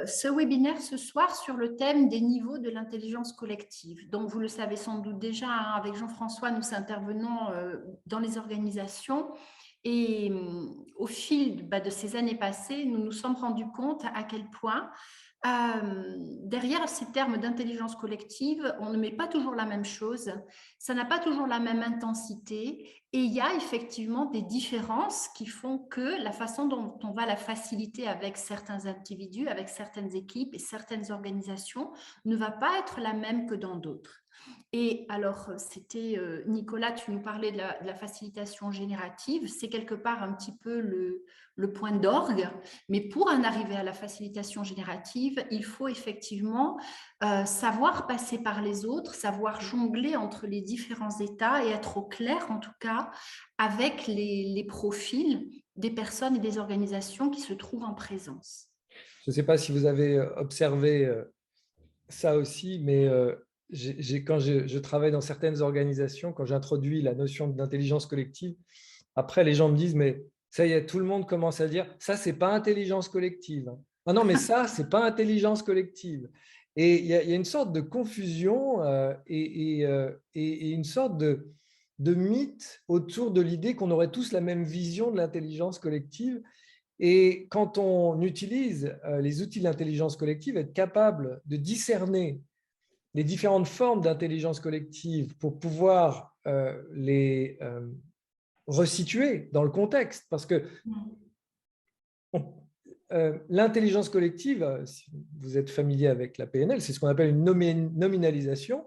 ce webinaire ce soir sur le thème des niveaux de l'intelligence collective. Donc, vous le savez sans doute déjà, hein, avec Jean-François, nous intervenons dans les organisations et au fil de ces années passées, nous nous sommes rendus compte à quel point derrière ces termes d'intelligence collective, on ne met pas toujours la même chose, ça n'a pas toujours la même intensité et il y a effectivement des différences qui font que la façon dont on va la faciliter avec certains individus, avec certaines équipes et certaines organisations ne va pas être la même que dans d'autres. Et alors, c'était Nicolas, tu nous parlais de la facilitation générative, c'est quelque part un petit peu le point d'orgue, mais pour en arriver à la facilitation générative, il faut effectivement savoir passer par les autres, savoir jongler entre les différents états et être au clair, en tout cas, avec les profils des personnes et des organisations qui se trouvent en présence. Je ne sais pas si vous avez observé ça aussi, mais quand je travaille dans certaines organisations, quand j'introduis la notion d'intelligence collective, après les gens me disent, mais ça y est, tout le monde commence à dire, ça, c'est pas intelligence collective. Ah non, mais ça, c'est pas intelligence collective. Et il y a une sorte de confusion et une sorte de mythe autour de l'idée qu'on aurait tous la même vision de l'intelligence collective. Et quand on utilise les outils de l'intelligence collective, être capable de discerner les différentes formes d'intelligence collective pour pouvoir les resituer dans le contexte. Parce que l'intelligence collective, si vous êtes familier avec la PNL, c'est ce qu'on appelle une nominalisation.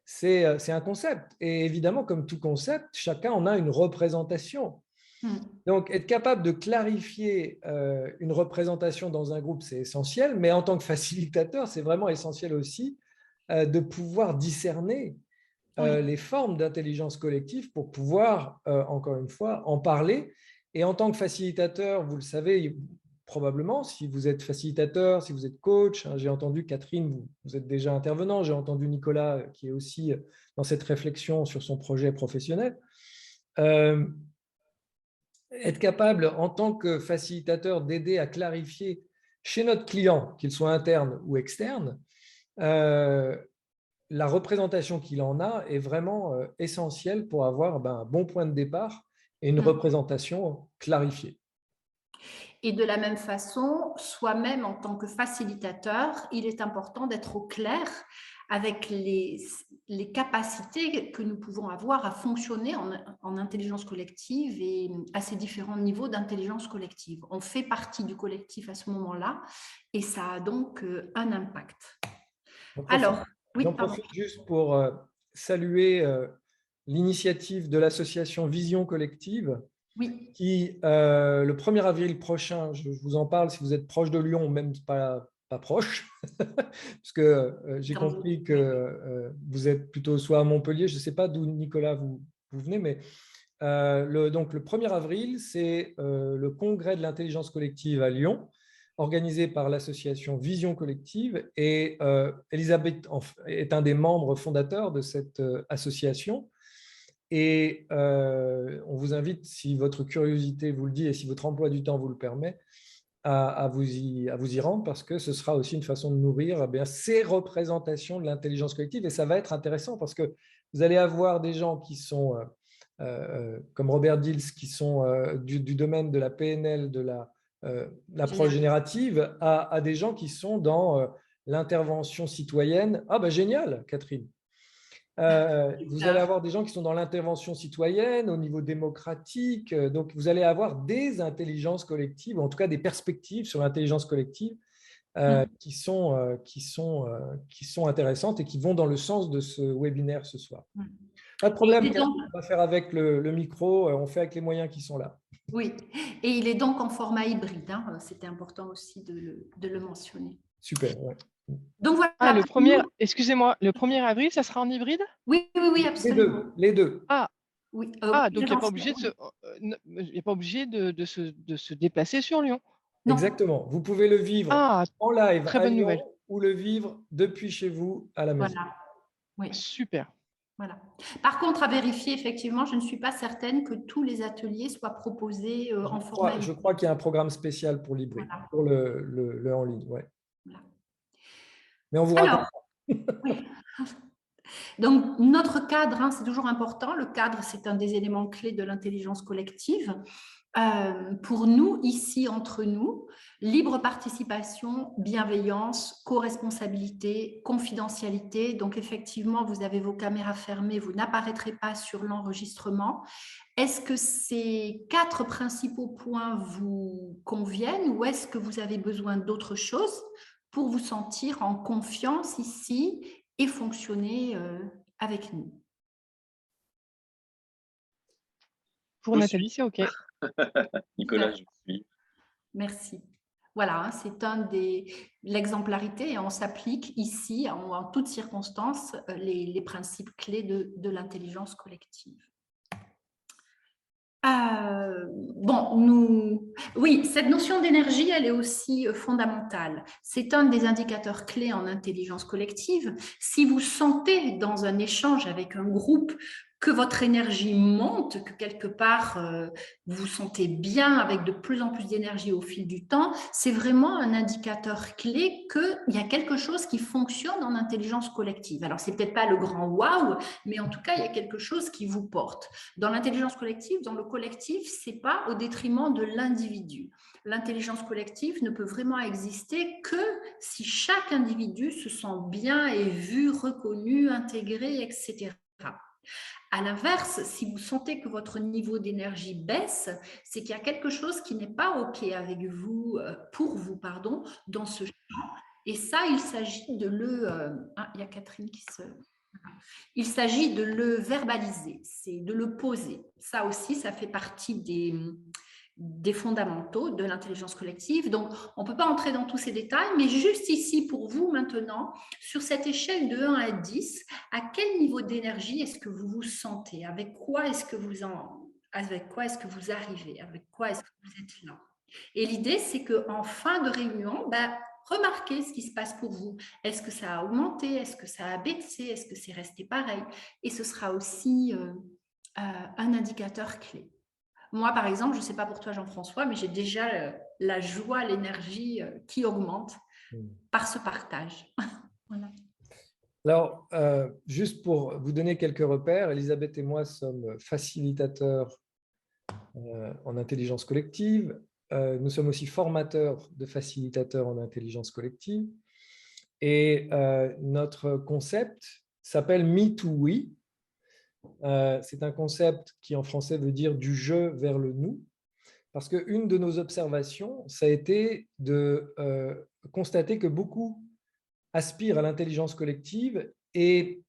C'est un concept. Et évidemment, comme tout concept, chacun en a une représentation. Donc, être capable de clarifier une représentation dans un groupe, c'est essentiel, mais en tant que facilitateur, c'est vraiment essentiel aussi de pouvoir discerner les formes d'intelligence collective pour pouvoir, encore une fois, en parler. Et en tant que facilitateur, vous le savez probablement, si vous êtes facilitateur, si vous êtes coach, hein, j'ai entendu Catherine, vous êtes déjà intervenant, j'ai entendu Nicolas qui est aussi dans cette réflexion sur son projet professionnel. Être capable, en tant que facilitateur, d'aider à clarifier chez notre client, qu'il soit interne ou externe, la représentation qu'il en a est vraiment essentielle pour avoir un bon point de départ et une représentation clarifiée. Et de la même façon, soi-même, en tant que facilitateur, il est important d'être au clair avec les capacités que nous pouvons avoir à fonctionner en intelligence collective et à ces différents niveaux d'intelligence collective. On fait partie du collectif à ce moment-là et ça a donc un impact. Alors, oui, j'en pardon. profite juste pour saluer l'initiative de l'association Vision Collective Oui. qui, le 1er avril prochain, je vous en parle si vous êtes proche de Lyon, même pas proche, parce que j'ai compris que vous êtes plutôt soit à Montpellier, je ne sais pas d'où Nicolas vous venez, mais donc le 1er avril, c'est le congrès de l'intelligence collective à Lyon, organisé par l'association Vision Collective, et Elisabeth est un des membres fondateurs de cette association. Et on vous invite, si votre curiosité vous le dit et si votre emploi du temps vous le permet, à vous y rendre, parce que ce sera aussi une façon de nourrir ces représentations de l'intelligence collective. Et ça va être intéressant parce que vous allez avoir des gens qui sont, comme Robert Dills, qui sont du domaine de la PNL, de l'approche générative, à des gens qui sont dans l'intervention citoyenne. Ah ben génial, Catherine! Vous allez avoir des gens qui sont dans l'intervention citoyenne, au niveau démocratique. Donc, vous allez avoir des intelligences collectives, ou en tout cas des perspectives sur l'intelligence collective qui sont intéressantes et qui vont dans le sens de ce webinaire ce soir. Pas de problème, on va faire avec le micro, on fait avec les moyens qui sont là. Oui, et il est donc en format hybride. Hein. C'était important aussi de le mentionner. Super, ouais. Donc voilà. Ah, excusez-moi, le 1er avril, ça sera en hybride? Oui, absolument. Les deux. Ah, oui, donc il n'y a pas obligé de se déplacer sur Lyon. Non. Exactement. Vous pouvez le vivre en live très à bonne Lyon nouvelle. ou le vivre depuis chez vous à la maison. Voilà. Oui. Super. Voilà. Par contre, à vérifier, effectivement, je ne suis pas certaine que tous les ateliers soient proposés en format. Je crois qu'il y a un programme spécial pour l'hybride, pour le en ligne. Ouais. Voilà. Mais on vous Alors, raconte. oui. Donc, notre cadre, hein, c'est toujours important. Le cadre, c'est un des éléments clés de l'intelligence collective. Pour nous, ici, entre nous, libre participation, bienveillance, co-responsabilité, confidentialité. Donc, effectivement, vous avez vos caméras fermées, vous n'apparaîtrez pas sur l'enregistrement. Est-ce que ces 4 principaux points vous conviennent ou est-ce que vous avez besoin d'autre chose pour vous sentir en confiance ici et fonctionner avec nous? Pour Nathalie, c'est OK. Nicolas, je suis. Merci. Voilà, hein, c'est l'exemplarité et on s'applique ici, en toutes circonstances, les principes clés de l'intelligence collective. Oui, cette notion d'énergie, elle est aussi fondamentale. C'est un des indicateurs clés en intelligence collective. Si vous sentez dans un échange avec un groupe que votre énergie monte, que quelque part vous vous sentez bien avec de plus en plus d'énergie au fil du temps, c'est vraiment un indicateur clé qu'il y a quelque chose qui fonctionne en intelligence collective. Alors, c'est peut-être pas le grand waouh, mais en tout cas, il y a quelque chose qui vous porte. Dans l'intelligence collective, dans le collectif, c'est pas au détriment de l'individu. L'intelligence collective ne peut vraiment exister que si chaque individu se sent bien et vu, reconnu, intégré, etc. À l'inverse, si vous sentez que votre niveau d'énergie baisse, c'est qu'il y a quelque chose qui n'est pas OK avec vous, pour vous, pardon, dans ce champ. Et ça, il s'agit de il y a Catherine qui se... Il s'agit de le verbaliser, c'est de le poser. Ça aussi, ça fait partie des fondamentaux de l'intelligence collective. Donc, on ne peut pas entrer dans tous ces détails, mais juste ici pour vous maintenant, sur cette échelle de 1 à 10, à quel niveau d'énergie est-ce que vous vous sentez? Avec quoi est-ce que vous arrivez? Avec quoi est-ce que vous êtes là? Et l'idée, c'est qu'en fin de réunion, remarquez ce qui se passe pour vous. Est-ce que ça a augmenté? Est-ce que ça a baissé? Est-ce que c'est resté pareil? Et ce sera aussi un indicateur clé. Moi, par exemple, je ne sais pas pour toi, Jean-François, mais j'ai déjà la joie, l'énergie qui augmente par ce partage. Voilà. Alors, juste pour vous donner quelques repères, Elisabeth et moi sommes facilitateurs en intelligence collective. Nous sommes aussi formateurs de facilitateurs en intelligence collective. Et notre concept s'appelle Me to We. C'est un concept qui en français veut dire du je vers le nous. Parce qu'une de nos observations, ça a été de constater que beaucoup aspirent à l'intelligence collective et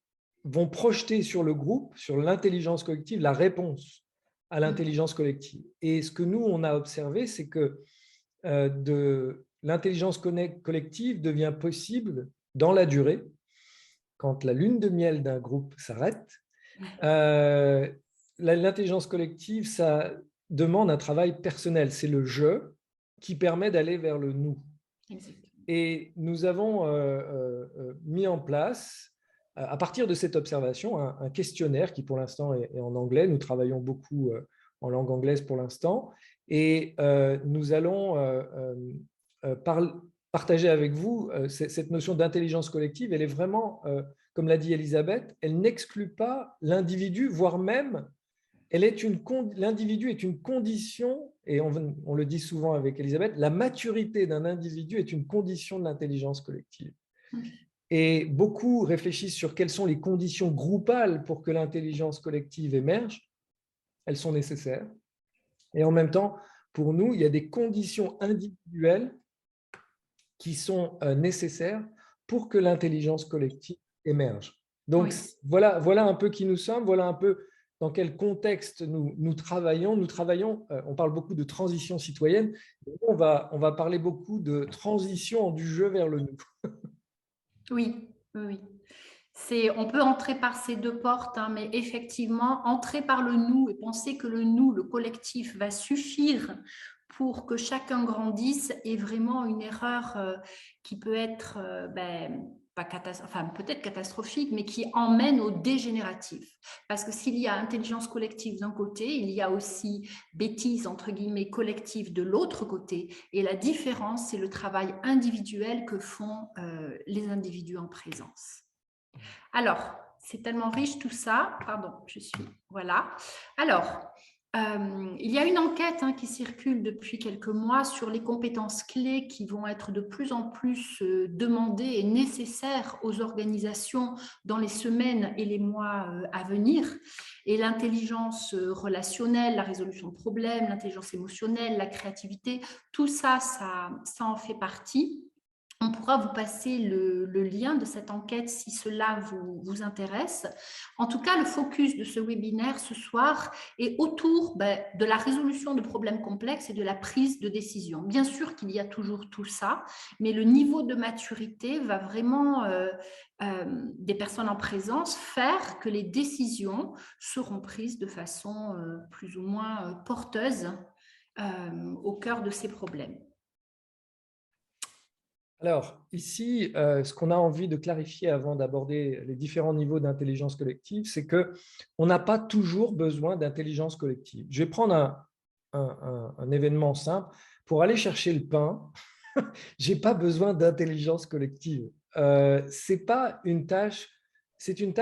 vont projeter sur le groupe, sur l'intelligence collective, la réponse à l'intelligence collective. Et ce que nous, on a observé, c'est que l'intelligence collective devient possible dans la durée, quand la lune de miel d'un groupe s'arrête. L'intelligence collective, ça demande un travail personnel. C'est le « je » qui permet d'aller vers le « nous ». Et nous avons mis en place, à partir de cette observation, un questionnaire qui, pour l'instant, est en anglais. Nous travaillons beaucoup en langue anglaise pour l'instant. Et nous allons partager avec vous cette notion d'intelligence collective. Elle est vraiment, comme l'a dit Elisabeth, elle n'exclut pas l'individu, voire même l'individu est une condition, et on le dit souvent avec Elisabeth, la maturité d'un individu est une condition de l'intelligence collective. Et beaucoup réfléchissent sur quelles sont les conditions groupales pour que l'intelligence collective émerge. Elles sont nécessaires. Et en même temps, pour nous, il y a des conditions individuelles qui sont nécessaires pour que l'intelligence collective émerge. Donc, voilà un peu qui nous sommes, voilà un peu dans quel contexte nous travaillons. Nous travaillons, on parle beaucoup de transition citoyenne, on va parler beaucoup de transition du je vers le nous. Oui. On peut entrer par ces 2 portes, hein, mais effectivement, entrer par le nous et penser que le nous, le collectif, va suffire pour que chacun grandisse et vraiment une erreur qui peut être peut-être catastrophique, mais qui emmène au dégénératif. Parce que s'il y a intelligence collective d'un côté, il y a aussi bêtise, entre guillemets, collective de l'autre côté. Et la différence, c'est le travail individuel que font les individus en présence. Alors, c'est tellement riche tout ça. Pardon, voilà. Alors, il y a une enquête qui circule depuis quelques mois sur les compétences clés qui vont être de plus en plus demandées et nécessaires aux organisations dans les semaines et les mois à venir. Et l'intelligence relationnelle, la résolution de problèmes, l'intelligence émotionnelle, la créativité, tout ça, ça en fait partie. On pourra vous passer le lien de cette enquête si cela vous intéresse. En tout cas, le focus de ce webinaire ce soir est autour de la résolution de problèmes complexes et de la prise de décision. Bien sûr qu'il y a toujours tout ça, mais le niveau de maturité va vraiment, des personnes en présence, faire que les décisions seront prises de façon plus ou moins porteuse au cœur de ces problèmes. Alors, ici, ce qu'on a envie de clarifier avant d'aborder les différents niveaux d'intelligence collective, c'est qu'on n'a pas toujours besoin d'intelligence collective. Je vais prendre un événement simple. Pour aller chercher le pain, je n'ai pas besoin d'intelligence collective. C'est une tâche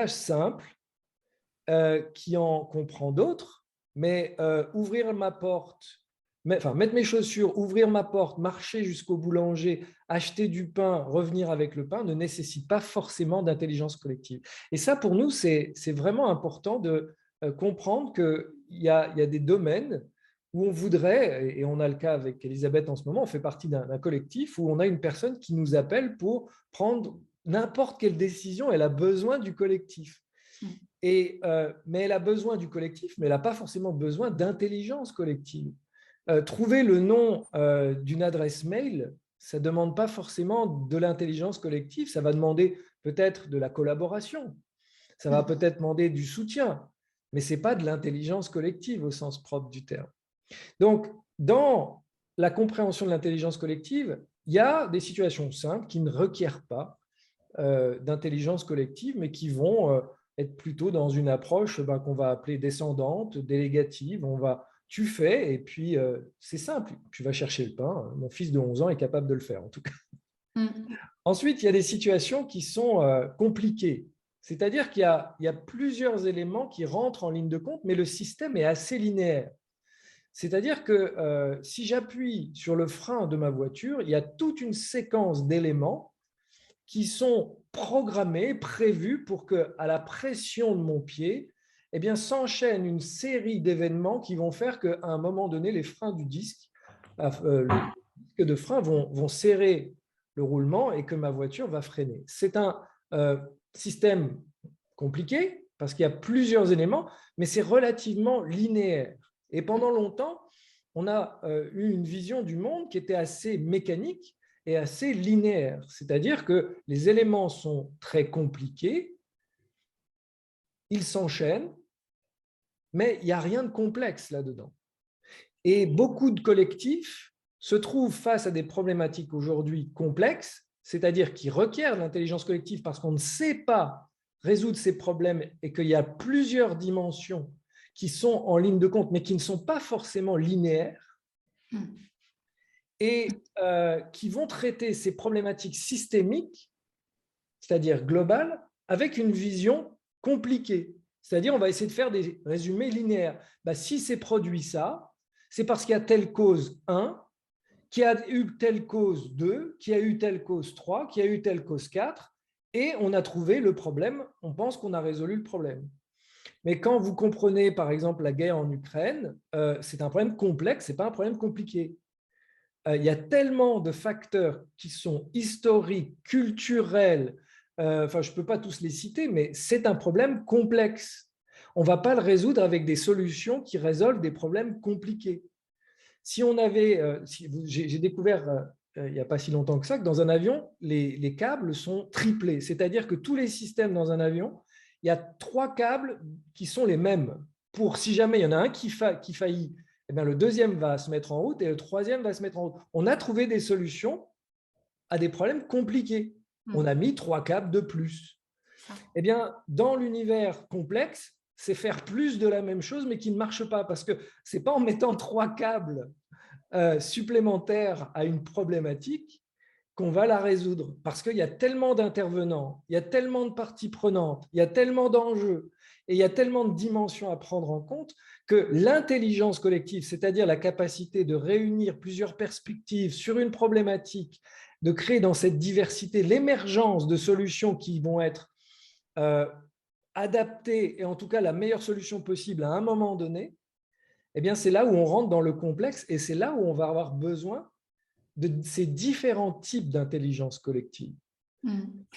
simple qui en comprend d'autres, mais ouvrir ma porte, mettre mes chaussures, ouvrir ma porte, marcher jusqu'au boulanger, acheter du pain, revenir avec le pain ne nécessite pas forcément d'intelligence collective. Et ça, pour nous, c'est vraiment important de comprendre qu'il y a des domaines où on voudrait, et on a le cas avec Elisabeth en ce moment, on fait partie d'un collectif où on a une personne qui nous appelle pour prendre n'importe quelle décision, elle a besoin du collectif. Mais elle a besoin du collectif, mais elle n'a pas forcément besoin d'intelligence collective. Trouver le nom d'une adresse mail, ça ne demande pas forcément de l'intelligence collective, ça va demander peut-être de la collaboration, ça va peut-être demander du soutien, mais ce n'est pas de l'intelligence collective au sens propre du terme. Donc, dans la compréhension de l'intelligence collective, il y a des situations simples qui ne requièrent pas d'intelligence collective, mais qui vont être plutôt dans une approche qu'on va appeler descendante, délégative. Tu fais et puis c'est simple, tu vas chercher le pain. Mon fils de 11 ans est capable de le faire en tout cas. Ensuite, il y a des situations qui sont compliquées. C'est-à-dire qu'il y a plusieurs éléments qui rentrent en ligne de compte, mais le système est assez linéaire. C'est-à-dire que si j'appuie sur le frein de ma voiture, il y a toute une séquence d'éléments qui sont programmés, prévus pour qu'à la pression de mon pied, eh bien, s'enchaîne une série d'événements qui vont faire qu'à un moment donné, les freins du disque, le disque de frein vont serrer le roulement et que ma voiture va freiner. C'est un système compliqué parce qu'il y a plusieurs éléments, mais c'est relativement linéaire. Et pendant longtemps, on a eu une vision du monde qui était assez mécanique et assez linéaire. C'est-à-dire que les éléments sont très compliqués, ils s'enchaînent, mais il n'y a rien de complexe là-dedans. Et beaucoup de collectifs se trouvent face à des problématiques aujourd'hui complexes, c'est-à-dire qui requièrent l'intelligence collective parce qu'on ne sait pas résoudre ces problèmes et qu'il y a plusieurs dimensions qui sont en ligne de compte, mais qui ne sont pas forcément linéaires, et qui vont traiter ces problématiques systémiques, c'est-à-dire globales, avec une vision compliquée. C'est-à-dire, on va essayer de faire des résumés linéaires. Si c'est produit ça, c'est parce qu'il y a telle cause 1, qui a eu telle cause 2, qui a eu telle cause 3, qui a eu telle cause 4, et on a trouvé le problème, on pense qu'on a résolu le problème. Mais quand vous comprenez, par exemple, la guerre en Ukraine, c'est un problème complexe, ce n'est pas un problème compliqué. Il y a tellement de facteurs qui sont historiques, culturels, je ne peux pas tous les citer, mais c'est un problème complexe. On ne va pas le résoudre avec des solutions qui résolvent des problèmes compliqués. Si on avait, j'ai découvert il n'y a pas si longtemps que ça, que dans un avion, les câbles sont triplés. C'est-à-dire que tous les systèmes dans un avion, il y a 3 câbles qui sont les mêmes. Pour si jamais il y en a un qui faillit, eh bien, le deuxième va se mettre en route et le troisième va se mettre en route. On a trouvé des solutions à des problèmes compliqués. On a mis 3 câbles de plus. Eh bien, dans l'univers complexe, c'est faire plus de la même chose, mais qui ne marche pas, parce que ce n'est pas en mettant 3 câbles supplémentaires à une problématique qu'on va la résoudre, parce qu'il y a tellement d'intervenants, il y a tellement de parties prenantes, il y a tellement d'enjeux et il y a tellement de dimensions à prendre en compte que l'intelligence collective, c'est-à-dire la capacité de réunir plusieurs perspectives sur une problématique, de créer dans cette diversité l'émergence de solutions qui vont être adaptées et en tout cas la meilleure solution possible à un moment donné, eh bien c'est là où on rentre dans le complexe et c'est là où on va avoir besoin de ces différents types d'intelligence collective.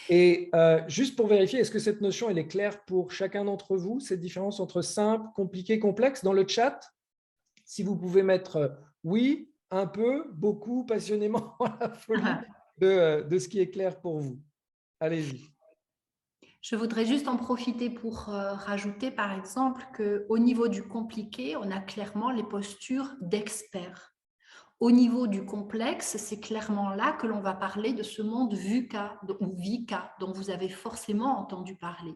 Et juste pour vérifier, est-ce que cette notion elle est claire pour chacun d'entre vous, cette différence entre simple, compliqué, complexe? Dans le chat, si vous pouvez mettre oui, un peu, beaucoup, passionnément, la folie de ce qui est clair pour vous. Allez-y. Je voudrais juste en profiter pour rajouter, par exemple, qu'au niveau du compliqué, on a clairement les postures d'experts. Au niveau du complexe, c'est clairement là que l'on va parler de ce monde VUCA ou VICA dont vous avez forcément entendu parler.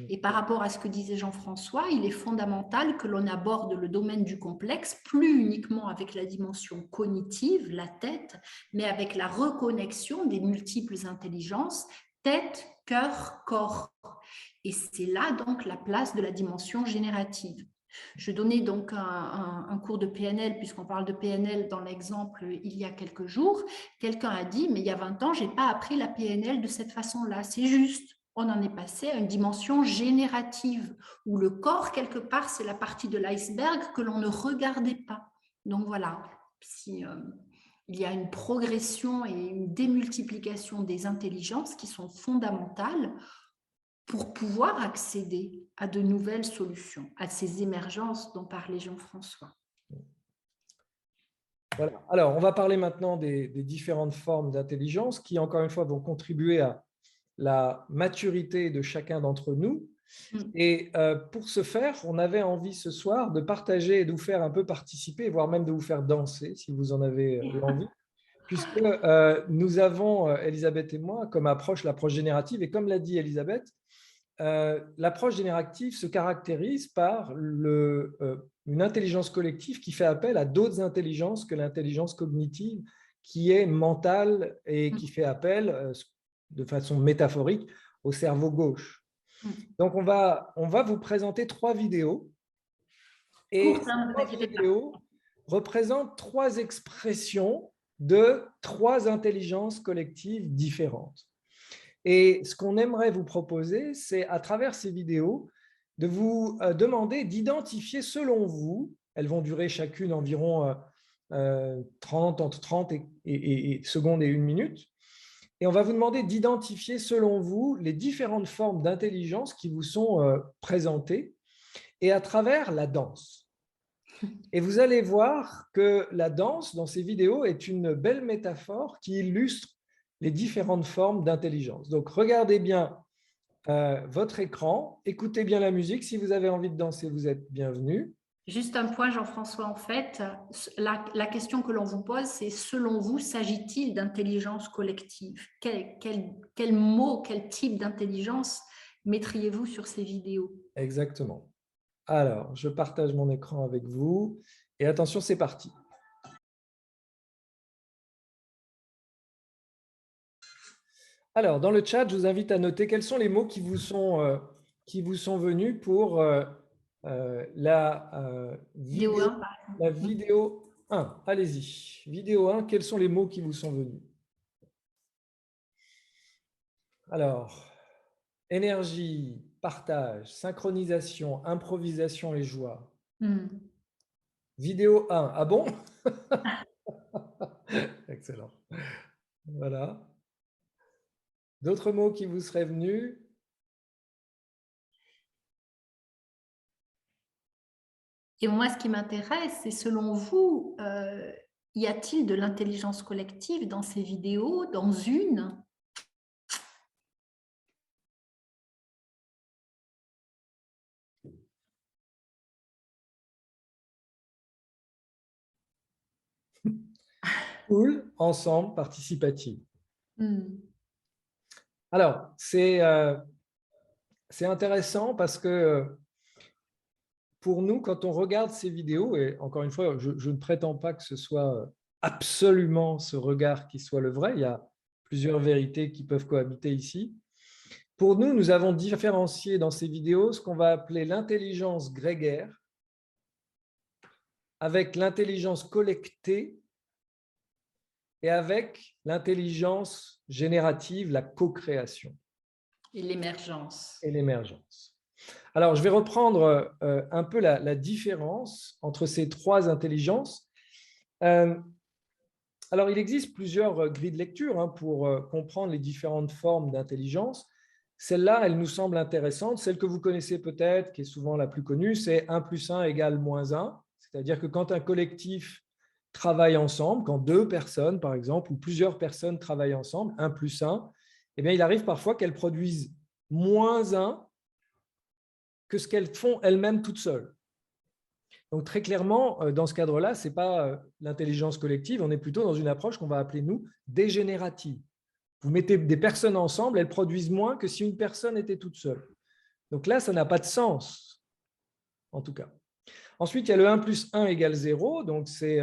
Et par rapport à ce que disait Jean-François, il est fondamental que l'on aborde le domaine du complexe, plus uniquement avec la dimension cognitive, la tête, mais avec la reconnexion des multiples intelligences, tête, cœur, corps. Et c'est là donc la place de la dimension générative. Je donnais donc un cours de PNL, puisqu'on parle de PNL dans l'exemple il y a quelques jours. Quelqu'un a dit, mais il y a 20 ans, je n'ai pas appris la PNL de cette façon-là. C'est juste, on en est passé à une dimension générative, où le corps, quelque part, c'est la partie de l'iceberg que l'on ne regardait pas. Donc voilà, si, il y a une progression et une démultiplication des intelligences qui sont fondamentales pour pouvoir accéder à de nouvelles solutions, à ces émergences dont parlait Jean-François. Voilà. Alors, on va parler maintenant des différentes formes d'intelligence qui, encore une fois, vont contribuer à la maturité de chacun d'entre nous. Et pour ce faire, on avait envie ce soir de partager et de vous faire un peu participer, voire même de vous faire danser, si vous en avez l'envie, puisque nous avons, Elisabeth et moi, comme approche l'approche générative. Et comme l'a dit Elisabeth, l'approche générative se caractérise par une intelligence collective qui fait appel à d'autres intelligences que l'intelligence cognitive, qui est mentale et qui fait appel, de façon métaphorique, au cerveau gauche. Donc, on va vous présenter 3 vidéos. Et ces 3 vidéos représentent 3 expressions de 3 intelligences collectives différentes. Et ce qu'on aimerait vous proposer, c'est à travers ces vidéos, de vous demander d'identifier selon vous, elles vont durer chacune environ entre 30 secondes et 1 minute, et on va vous demander d'identifier selon vous les différentes formes d'intelligence qui vous sont présentées, et à travers la danse. Et vous allez voir que la danse, dans ces vidéos, est une belle métaphore qui illustre les différentes formes d'intelligence. Donc, regardez bien votre écran, écoutez bien la musique. Si vous avez envie de danser, vous êtes bienvenus. Juste un point, Jean-François, en fait, la question que l'on vous pose, c'est selon vous, s'agit-il d'intelligence collective? Quel mot, quel type d'intelligence mettriez-vous sur ces vidéos? Exactement. Alors, je partage mon écran avec vous. Et attention, c'est parti. Alors, dans le chat, je vous invite à noter quels sont les mots qui vous sont venus pour la vidéo 1. Allez-y. Vidéo 1, quels sont les mots qui vous sont venus? Alors, énergie, partage, synchronisation, improvisation et joie. Vidéo 1. Ah bon? Excellent. Voilà. D'autres mots qui vous seraient venus? Et moi, ce qui m'intéresse, c'est selon vous, y a-t-il de l'intelligence collective dans ces vidéos, dans une? Cool, ensemble, participative. Mm. Alors, c'est intéressant parce que pour nous, quand on regarde ces vidéos, et encore une fois, je ne prétends pas que ce soit absolument ce regard qui soit le vrai, il y a plusieurs vérités qui peuvent cohabiter ici. Pour nous, nous avons différencié dans ces vidéos ce qu'on va appeler l'intelligence grégaire avec l'intelligence collectée et avec l'intelligence générative, la co-création. Et l'émergence. Et l'émergence. Alors, je vais reprendre un peu la différence entre ces trois intelligences. Alors, il existe plusieurs grilles de lecture pour comprendre les différentes formes d'intelligence. Celle-là, elle nous semble intéressante. Celle que vous connaissez peut-être, qui est souvent la plus connue, c'est 1 + 1 = -1. C'est-à-dire que quand un collectif travaille ensemble, quand deux personnes, par exemple, ou plusieurs personnes travaillent ensemble, 1 + 1, eh bien, il arrive parfois qu'elles produisent -1 que ce qu'elles font elles-mêmes toutes seules. Donc, très clairement, dans ce cadre-là, ce n'est pas l'intelligence collective, on est plutôt dans une approche qu'on va appeler, nous, dégénérative. Vous mettez des personnes ensemble, elles produisent moins que si une personne était toute seule. Donc là, ça n'a pas de sens, en tout cas. Ensuite, il y a le 1 + 1 = 0. Donc, c'est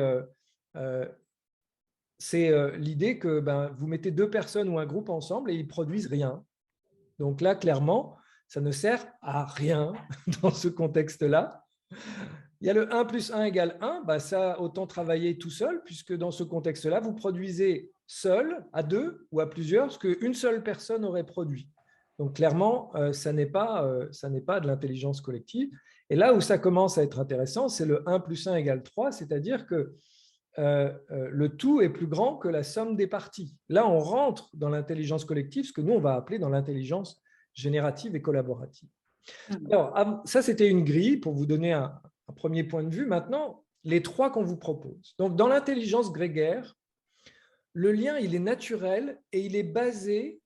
l'idée que vous mettez deux personnes ou un groupe ensemble et ils ne produisent rien. Donc là, clairement, ça ne sert à rien dans ce contexte-là. Il y a le 1 + 1 = 1. Ça, autant travailler tout seul, puisque dans ce contexte-là, vous produisez seul, à deux ou à plusieurs, ce qu'une seule personne aurait produit. Donc, clairement, ça n'est pas de l'intelligence collective. Et là où ça commence à être intéressant, c'est le 1 + 1 = 3, c'est-à-dire que le tout est plus grand que la somme des parties. Là, on rentre dans l'intelligence collective, ce que nous, on va appeler dans l'intelligence générative et collaborative. Alors, ça, c'était une grille pour vous donner un premier point de vue. Maintenant, les trois qu'on vous propose. Donc, dans l'intelligence grégaire, le lien, il est naturel et il est basé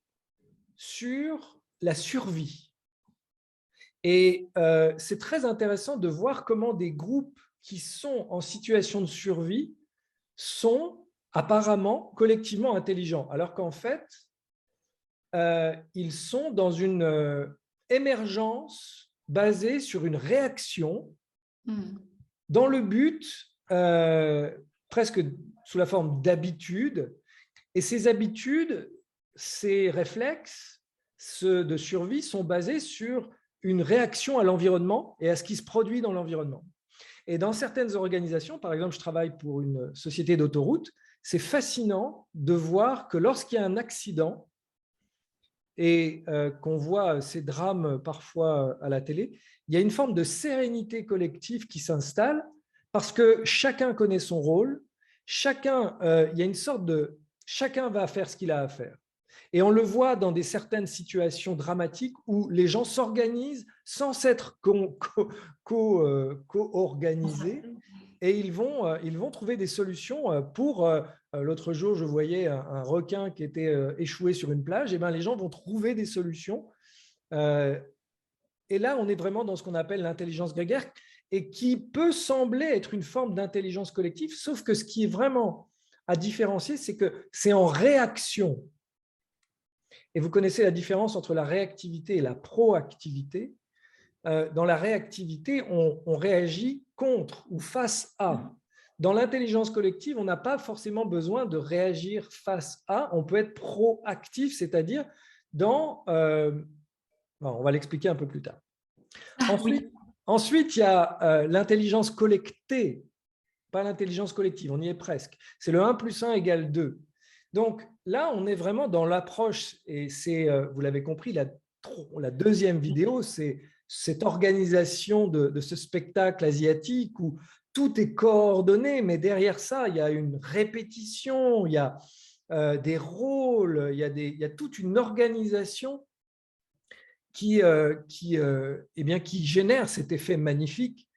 sur la survie. Et c'est très intéressant de voir comment des groupes qui sont en situation de survie sont apparemment collectivement intelligents, alors qu'en fait, ils sont dans une émergence basée sur une réaction dans le but, presque sous la forme d'habitudes. Et ces habitudes, ces réflexes de survie sont basés sur une réaction à l'environnement et à ce qui se produit dans l'environnement. Et dans certaines organisations, par exemple, je travaille pour une société d'autoroute, c'est fascinant de voir que lorsqu'il y a un accident et qu'on voit ces drames parfois à la télé, il y a une forme de sérénité collective qui s'installe parce que chacun connaît son rôle, il y a une sorte de chacun va faire ce qu'il a à faire. Et on le voit dans certaines situations dramatiques où les gens s'organisent sans s'être co-organisés et ils vont trouver des solutions pour… L'autre jour, je voyais un requin qui était échoué sur une plage. Et les gens vont trouver des solutions. Et là, on est vraiment dans ce qu'on appelle l'intelligence grégaire et qui peut sembler être une forme d'intelligence collective, sauf que ce qui est vraiment à différencier, c'est que c'est en réaction. Et vous connaissez la différence entre la réactivité et la proactivité. Dans la réactivité, on réagit contre ou face à. Dans l'intelligence collective, on n'a pas forcément besoin de réagir face à. On peut être proactif, c'est-à-dire on va l'expliquer un peu plus tard. Ensuite, il y a l'intelligence collectée, pas l'intelligence collective, on y est presque. C'est le 1 + 1 = 2. Donc là, on est vraiment dans l'approche, et c'est, vous l'avez compris, la deuxième vidéo, c'est cette organisation de ce spectacle asiatique où tout est coordonné, mais derrière ça, il y a une répétition, il y a des rôles, il y a toute une organisation qui génère cet effet magnifique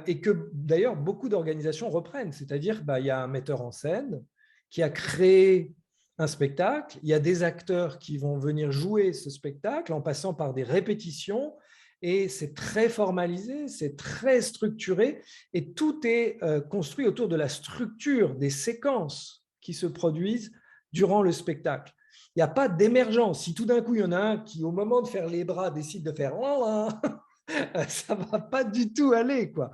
et que d'ailleurs beaucoup d'organisations reprennent. C'est-à-dire il y a un metteur en scène qui a créé un spectacle, il y a des acteurs qui vont venir jouer ce spectacle en passant par des répétitions et c'est très formalisé, c'est très structuré et tout est construit autour de la structure des séquences qui se produisent durant le spectacle. Il n'y a pas d'émergence. Si tout d'un coup, il y en a un qui, au moment de faire les bras, décide de faire « ça ne va pas du tout aller, quoi. »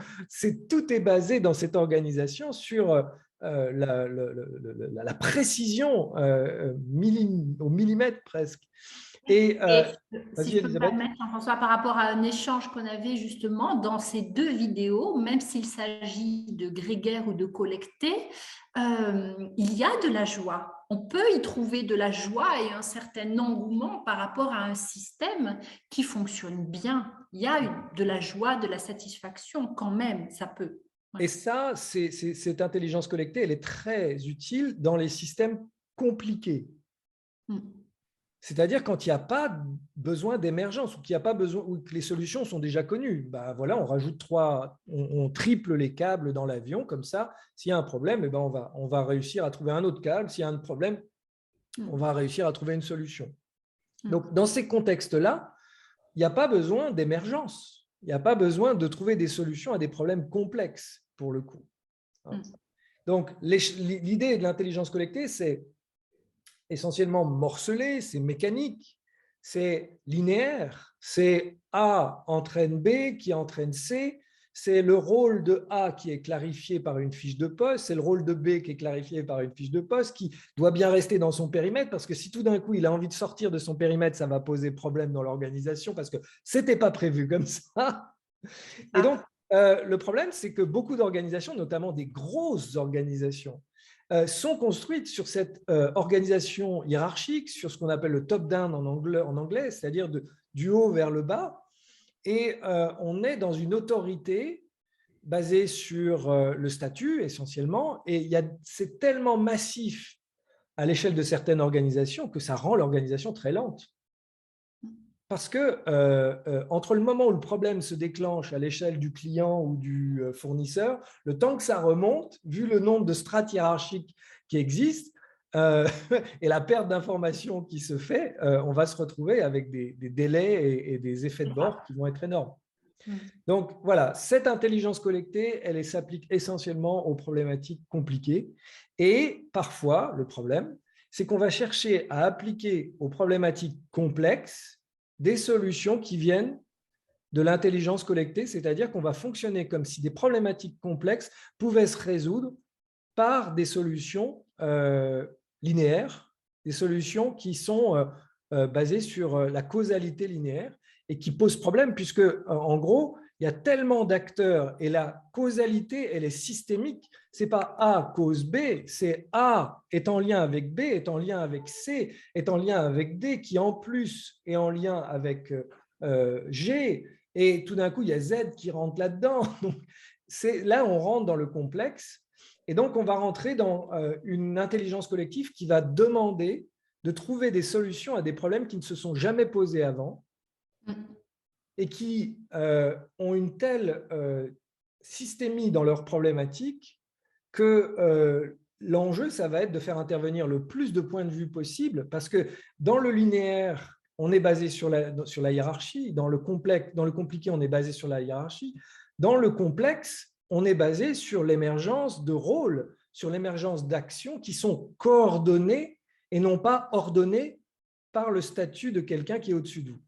Tout est basé dans cette organisation sur la précision au millimètre presque. Et vas-y, si je peux me Elisabeth. permettre, Jean-François, par rapport à un échange qu'on avait justement dans ces 2 vidéos, même s'il s'agit de grégaire ou de collecté, il y a de la joie. On peut y trouver de la joie et un certain engouement par rapport à un système qui fonctionne bien. Il y a de la joie, de la satisfaction quand même, ça peut. Et ça, cette intelligence collectée, elle est très utile dans les systèmes compliqués. C'est-à-dire quand il n'y a pas besoin d'émergence ou qu'il n'y a pas besoin, ou que les solutions sont déjà connues. Ben voilà, on rajoute 3, on triple les câbles dans l'avion, comme ça, s'il y a un problème, eh ben on va réussir à trouver un autre câble. S'il y a un problème, on va réussir à trouver une solution. Donc, dans ces contextes-là, il n'y a pas besoin d'émergence. Il n'y a pas besoin de trouver des solutions à des problèmes complexes, pour le coup. Donc, l'idée de l'intelligence collectée, c'est essentiellement morcelé, c'est mécanique, c'est linéaire, c'est A entraîne B qui entraîne C, c'est le rôle de A qui est clarifié par une fiche de poste, c'est le rôle de B qui est clarifié par une fiche de poste qui doit bien rester dans son périmètre parce que si tout d'un coup il a envie de sortir de son périmètre, ça va poser problème dans l'organisation parce que ce n'était pas prévu comme ça. Et donc, le problème, c'est que beaucoup d'organisations, notamment des grosses organisations, sont construites sur cette organisation hiérarchique, sur ce qu'on appelle le top-down en anglais, c'est-à-dire du haut vers le bas. Et on est dans une autorité basée sur le statut essentiellement. Et c'est tellement massif à l'échelle de certaines organisations que ça rend l'organisation très lente. Parce que entre le moment où le problème se déclenche à l'échelle du client ou du fournisseur, le temps que ça remonte, vu le nombre de strates hiérarchiques qui existent et la perte d'informations qui se fait, on va se retrouver avec des délais et des effets de bord qui vont être énormes. Donc voilà, cette intelligence collectée, elle s'applique essentiellement aux problématiques compliquées. Et parfois, le problème, c'est qu'on va chercher à appliquer aux problématiques complexes des solutions qui viennent de l'intelligence collectée, c'est-à-dire qu'on va fonctionner comme si des problématiques complexes pouvaient se résoudre par des solutions linéaires, des solutions qui sont basées sur la causalité linéaire et qui posent problème puisque, en gros, il y a tellement d'acteurs et la causalité, elle est systémique. Ce n'est pas A cause B, c'est A est en lien avec B, est en lien avec C, est en lien avec D, qui en plus est en lien avec G. Et tout d'un coup, il y a Z qui rentre là-dedans. Là, on rentre dans le complexe. Et donc, on va rentrer dans une intelligence collective qui va demander de trouver des solutions à des problèmes qui ne se sont jamais posés avant et qui ont une telle systémie dans leurs problématiques que l'enjeu, ça va être de faire intervenir le plus de points de vue possible parce que dans le linéaire, on est basé sur la hiérarchie, dans le compliqué, on est basé sur la hiérarchie, dans le complexe, on est basé sur l'émergence de rôles, sur l'émergence d'actions qui sont coordonnées et non pas ordonnées par le statut de quelqu'un qui est au-dessus de vous.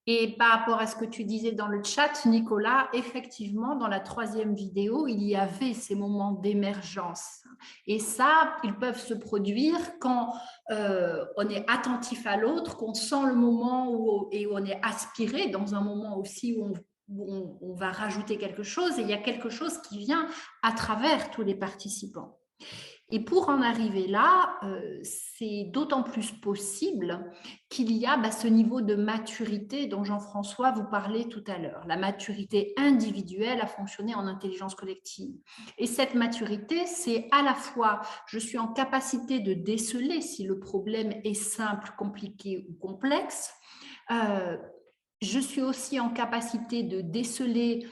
Et par rapport à ce que tu disais dans le chat, Nicolas, effectivement, dans la 3e vidéo, il y avait ces moments d'émergence. Et ça, ils peuvent se produire quand on est attentif à l'autre, qu'on sent le moment où on est aspiré, dans un moment aussi où on va rajouter quelque chose, et il y a quelque chose qui vient à travers tous les participants. Et pour en arriver là, c'est d'autant plus possible qu'il y a ce niveau de maturité dont Jean-François vous parlait tout à l'heure, la maturité individuelle à fonctionner en intelligence collective. Et cette maturité, c'est à la fois, je suis en capacité de déceler si le problème est simple, compliqué ou complexe, je suis aussi en capacité de déceler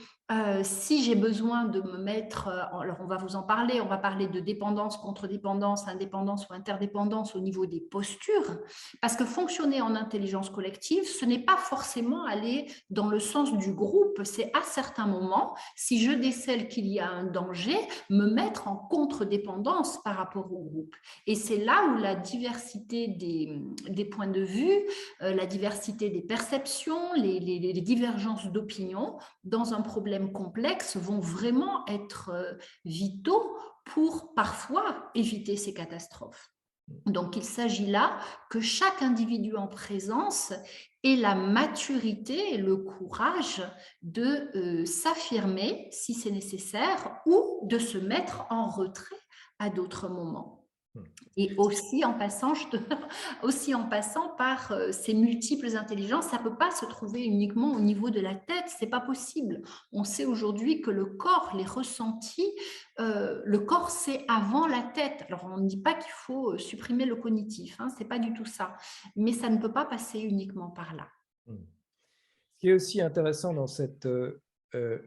Si j'ai besoin de me mettre, alors on va vous en parler, on va parler de dépendance, contre-dépendance, indépendance ou interdépendance au niveau des postures, parce que fonctionner en intelligence collective, ce n'est pas forcément aller dans le sens du groupe, c'est à certains moments, si je décèle qu'il y a un danger, me mettre en contre-dépendance par rapport au groupe. Et c'est là où la diversité des points de vue, la diversité des perceptions, les divergences d'opinion, dans un problème complexes vont vraiment être vitaux pour parfois éviter ces catastrophes. Donc, il s'agit là que chaque individu en présence ait la maturité et le courage de s'affirmer si c'est nécessaire ou de se mettre en retrait à d'autres moments. Et aussi en passant, aussi en passant par ces multiples intelligences, ça ne peut pas se trouver uniquement au niveau de la tête, ce n'est pas possible. On sait aujourd'hui que le corps, les ressentis, le corps c'est avant la tête. Alors on ne dit pas qu'il faut supprimer le cognitif, hein, ce n'est pas du tout ça, mais ça ne peut pas passer uniquement par là. Ce qui est aussi intéressant dans cette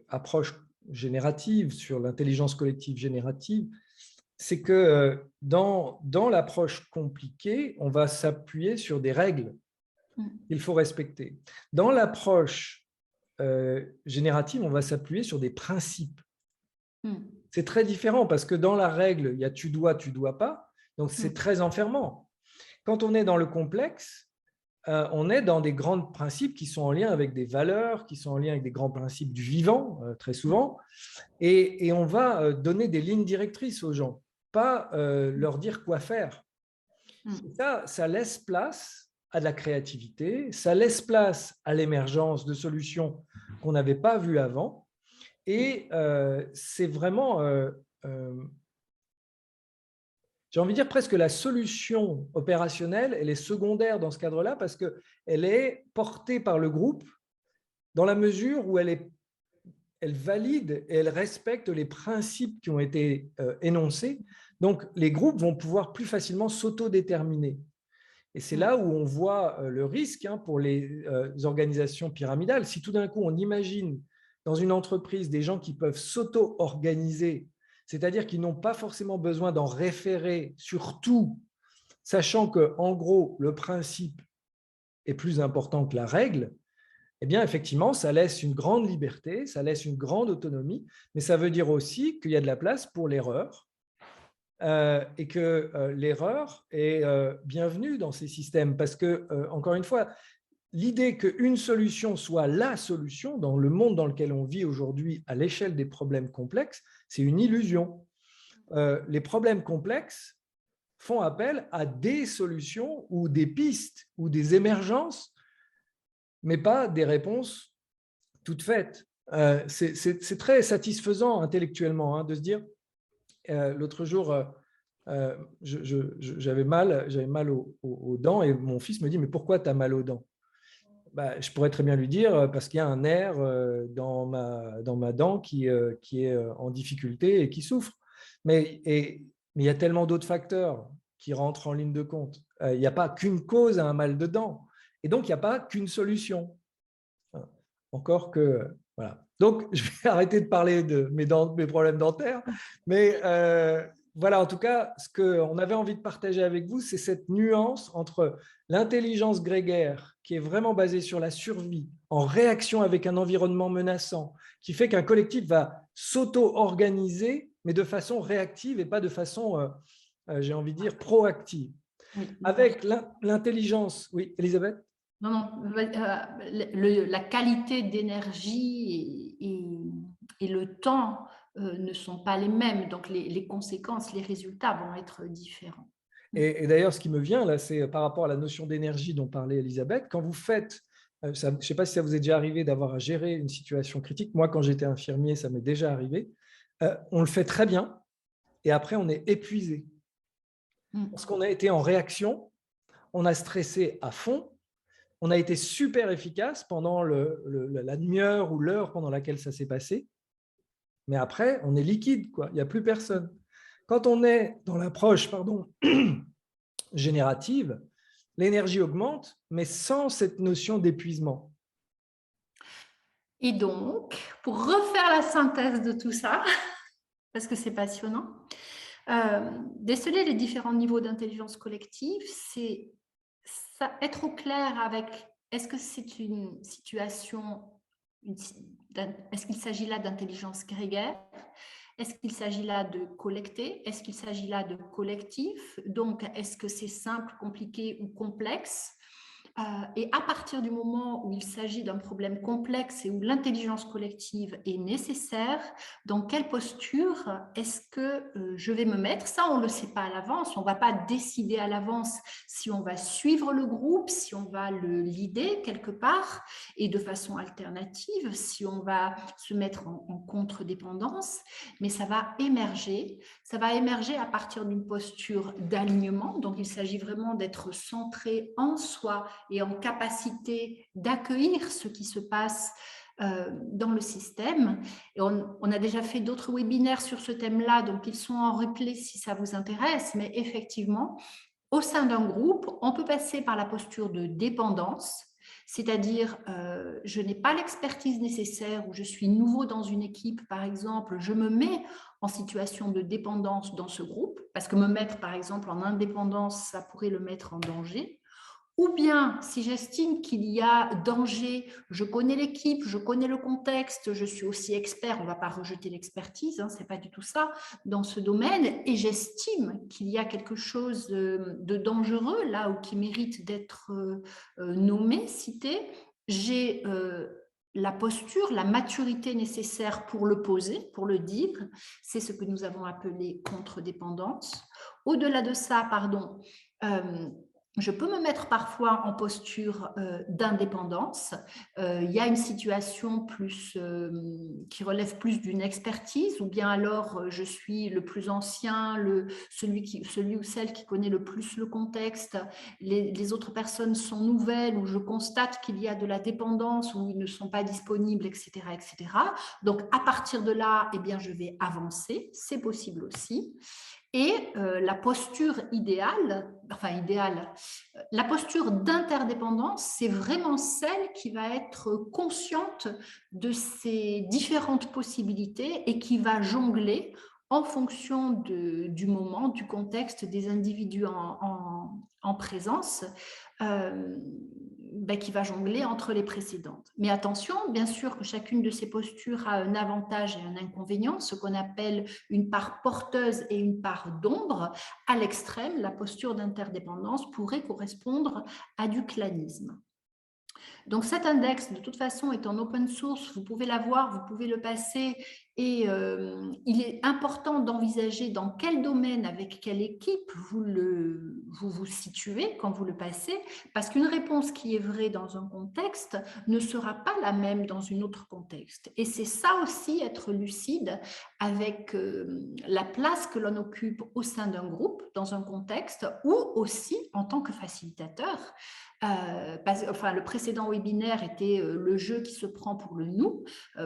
approche générative sur l'intelligence collective générative, c'est que dans l'approche compliquée, on va s'appuyer sur des règles qu'il faut respecter. Dans l'approche générative, on va s'appuyer sur des principes. C'est très différent parce que dans la règle, il y a tu dois pas, donc c'est très enfermant. Quand on est dans le complexe, on est dans des grands principes qui sont en lien avec des valeurs, qui sont en lien avec des grands principes du vivant, très souvent, et on va donner des lignes directrices aux gens, pas leur dire quoi faire. Ça laisse place à de la créativité, ça laisse place à l'émergence de solutions qu'on n'avait pas vues avant, et c'est vraiment, j'ai envie de dire presque la solution opérationnelle, elle est secondaire dans ce cadre-là parce qu'elle est portée par le groupe dans la mesure où elle valide et elle respecte les principes qui ont été énoncés. Donc, les groupes vont pouvoir plus facilement s'autodéterminer. Et c'est là où on voit le risque pour les organisations pyramidales. Si tout d'un coup, on imagine dans une entreprise des gens qui peuvent s'auto-organiser, c'est-à-dire qu'ils n'ont pas forcément besoin d'en référer sur tout, sachant qu'en gros, le principe est plus important que la règle, eh bien, effectivement, ça laisse une grande liberté, ça laisse une grande autonomie, mais ça veut dire aussi qu'il y a de la place pour l'erreur et que l'erreur est bienvenue dans ces systèmes parce que, encore une fois, l'idée qu'une solution soit la solution dans le monde dans lequel on vit aujourd'hui à l'échelle des problèmes complexes, c'est une illusion. Les problèmes complexes font appel à des solutions ou des pistes ou des émergences, mais pas des réponses toutes faites. C'est très satisfaisant intellectuellement de se dire, l'autre jour, j'avais mal aux dents et mon fils me dit « mais pourquoi tu as mal aux dents ?» Je pourrais très bien lui dire parce qu'il y a un nerf dans ma dent qui est en difficulté et qui souffre. Mais il y a tellement d'autres facteurs qui rentrent en ligne de compte. Il n'y a pas qu'une cause à un mal de dents. Et donc, il n'y a pas qu'une solution. Encore que… Voilà. Donc, je vais arrêter de parler de mes problèmes dentaires. Mais voilà, en tout cas, ce qu'on avait envie de partager avec vous, c'est cette nuance entre l'intelligence grégaire, qui est vraiment basée sur la survie, en réaction avec un environnement menaçant, qui fait qu'un collectif va s'auto-organiser, mais de façon réactive et pas de façon, j'ai envie de dire, proactive. Oui. Avec l'intelligence… Oui, Elisabeth ? Non, la qualité d'énergie et le temps ne sont pas les mêmes, donc les conséquences, les résultats vont être différents. Et d'ailleurs, ce qui me vient là, c'est par rapport à la notion d'énergie dont parlait Elisabeth. Quand vous faites, je ne sais pas si ça vous est déjà arrivé d'avoir à gérer une situation critique. Moi, quand j'étais infirmier, ça m'est déjà arrivé. On le fait très bien et après, on est épuisé. Parce qu'on a été en réaction, on a stressé à fond. On a été super efficace pendant la demi-heure ou l'heure pendant laquelle ça s'est passé. Mais après, on est liquide, quoi. Il n'y a plus personne. Quand on est dans l'approche générative, l'énergie augmente, mais sans cette notion d'épuisement. Et donc, pour refaire la synthèse de tout ça, parce que c'est passionnant, déceler les différents niveaux d'intelligence collective, c'est être au clair avec est-ce que c'est une situation, est-ce qu'il s'agit là d'intelligence grégaire? Est-ce qu'il s'agit là de collecter? Est-ce qu'il s'agit là de collectif? Donc, est-ce que c'est simple, compliqué ou complexe? Et à partir du moment où il s'agit d'un problème complexe et où l'intelligence collective est nécessaire, dans quelle posture est-ce que je vais me mettre? Ça, on ne le sait pas à l'avance. On ne va pas décider à l'avance si on va suivre le groupe, si on va le leader quelque part, et de façon alternative, si on va se mettre en contre-dépendance. Mais ça va émerger. Ça va émerger à partir d'une posture d'alignement. Donc, il s'agit vraiment d'être centré en soi et en capacité d'accueillir ce qui se passe dans le système. Et on a déjà fait d'autres webinaires sur ce thème-là, donc ils sont en replay si ça vous intéresse, mais effectivement, au sein d'un groupe, on peut passer par la posture de dépendance, c'est-à-dire je n'ai pas l'expertise nécessaire ou je suis nouveau dans une équipe, par exemple, je me mets en situation de dépendance dans ce groupe, parce que me mettre, par exemple, en indépendance, ça pourrait le mettre en danger. Ou bien, si j'estime qu'il y a danger, je connais l'équipe, je connais le contexte, je suis aussi expert, on ne va pas rejeter l'expertise, hein, ce n'est pas du tout ça, dans ce domaine, et j'estime qu'il y a quelque chose de dangereux, là, ou qui mérite d'être nommé, cité, j'ai la posture, la maturité nécessaire pour le poser, pour le dire, c'est ce que nous avons appelé contre-dépendance. Au-delà de ça, pardon, je peux me mettre parfois en posture d'indépendance. Il y a une situation plus, qui relève plus d'une expertise, ou bien alors je suis le plus ancien, celui ou celle qui connaît le plus le contexte, les autres personnes sont nouvelles, ou je constate qu'il y a de la dépendance, ou ils ne sont pas disponibles, etc. etc. Donc, à partir de là, eh bien, je vais avancer, c'est possible aussi. Et la posture idéale, la posture d'interdépendance, c'est vraiment celle qui va être consciente de ces différentes possibilités et qui va jongler en fonction du moment, du contexte, des individus en présence, qui va jongler entre les précédentes. Mais attention, bien sûr que chacune de ces postures a un avantage et un inconvénient, ce qu'on appelle une part porteuse et une part d'ombre. À l'extrême, la posture d'interdépendance pourrait correspondre à du clanisme. Donc cet index, de toute façon, est en open source, vous pouvez l'avoir, vous pouvez le passer, et il est important d'envisager dans quel domaine, avec quelle équipe vous vous situez quand vous le passez, parce qu'une réponse qui est vraie dans un contexte ne sera pas la même dans un autre contexte. Et c'est ça aussi, être lucide avec la place que l'on occupe au sein d'un groupe, dans un contexte, ou aussi en tant que facilitateur. Le précédent webinaire était le jeu qui se prend pour le nous.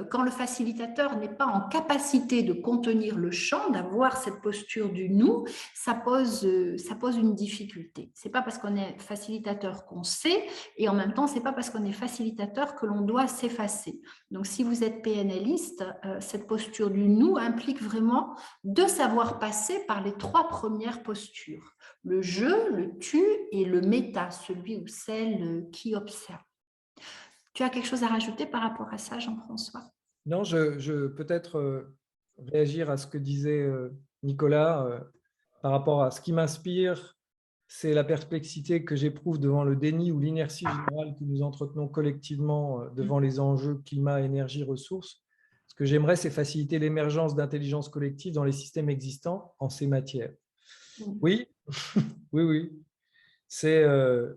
Quand le facilitateur n'est pas en capacité de contenir le champ, d'avoir cette posture du nous, ça pose une difficulté. C'est pas parce qu'on est facilitateur qu'on sait, et en même temps, c'est pas parce qu'on est facilitateur que l'on doit s'effacer. Donc, si vous êtes PNListe, cette posture du nous implique vraiment de savoir passer par les 3 premières postures. Le je, le tu et le méta, celui ou celle qui observe. Tu as quelque chose à rajouter par rapport à ça, Jean-François? Non, je peut-être réagir à ce que disait Nicolas par rapport à ce qui m'inspire, c'est la perplexité que j'éprouve devant le déni ou l'inertie générale que nous entretenons collectivement devant les enjeux climat, énergie, ressources. Ce que j'aimerais, c'est faciliter l'émergence d'intelligence collective dans les systèmes existants en ces matières. Oui, oui, oui. C'est un…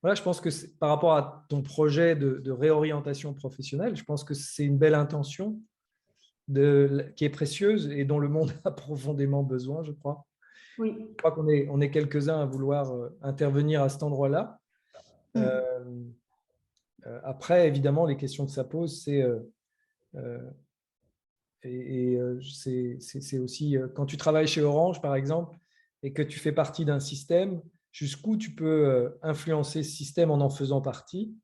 Voilà, je pense que par rapport à ton projet de réorientation professionnelle, je pense que c'est une belle intention qui est précieuse et dont le monde a profondément besoin, je crois. Oui. Je crois qu'on est quelques-uns à vouloir intervenir à cet endroit-là. Après, évidemment, les questions que ça pose, c'est aussi quand tu travailles chez Orange, par exemple, et que tu fais partie d'un système, jusqu'où tu peux influencer ce système en faisant partie.